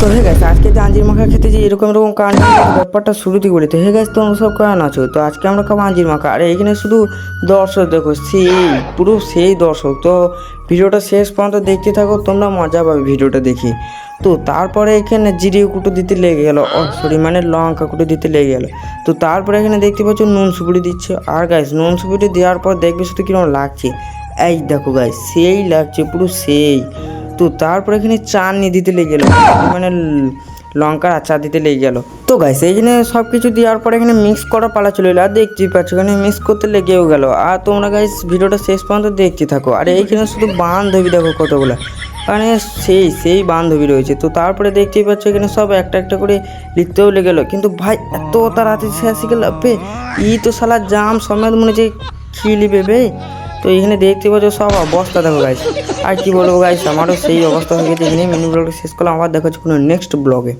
তো hey guys আজকে যে আঞ্জির মাখা খেতে যে এরকম কারণ ব্যাপারটা শুরুতেই বলি। তো হে গাইস তোমরা সব কেমন আছো? তো আজকে আমরা খাবো আঞ্জির মাখা। আর এখানে শুধু দর্শক দেখো, সেই পুরো সেই দর্শক। তো ভিডিওটা শেষ পর্যন্ত দেখতে থাকো, তোমরা মজা পাবে ভিডিওটা দেখি। তো তারপরে এখানে জিরে কুটো দিতে লেগে গেল, সরি মানে লঙ্কা কুটো দিতে লেগে গেল। তো তারপরে এখানে দেখতে পাচ্ছ নুন সুপুরি দিচ্ছে। আর গাইস নুন সুপুরি দেওয়ার পর দেখবে শুধু কিরকম লাগছে, এই দেখো গাইস সেই লাগছে পুরো সেই। তো তারপরে এখানে চাটনি দিতে লেগে গেল, মানে লঙ্কার আচার দিতে লেগে গেল। তো গাইস এইখানে সব কিছু দেওয়ার পরে এখানে মিক্স করা পালা চলে এলো। আর দেখতেই পাচ্ছ এখানে মিক্স করতে লেগেও গেল। আর তোমরা গাইস ভিডিওটা শেষ পর্যন্ত দেখতে থাকো। আর এইখানে শুধু বান্ধবী দেখো কতগুলো, মানে সেই বান্ধবী রয়েছে। তো তারপরে দেখতেই পাচ্ছ এখানে সব একটা একটা করে লিখতেও লেগে গেলো। কিন্তু ভাই এত তাড়াতাড়ি শেষ গেল বে, তো শালা জাম সমেত মনে হচ্ছে খেয়ে নিবে বে। তো এখানে দেখতে পাচ্ছ সব অবস্থা দেখো গাইস। আর কি বলবো গাইস, আমারও সেই অবস্থা হয়ে গেছে। এখানে মিনি ব্লগটা শেষ করলাম, আবার দেখা হচ্ছে কোনো নেক্সট ব্লগে।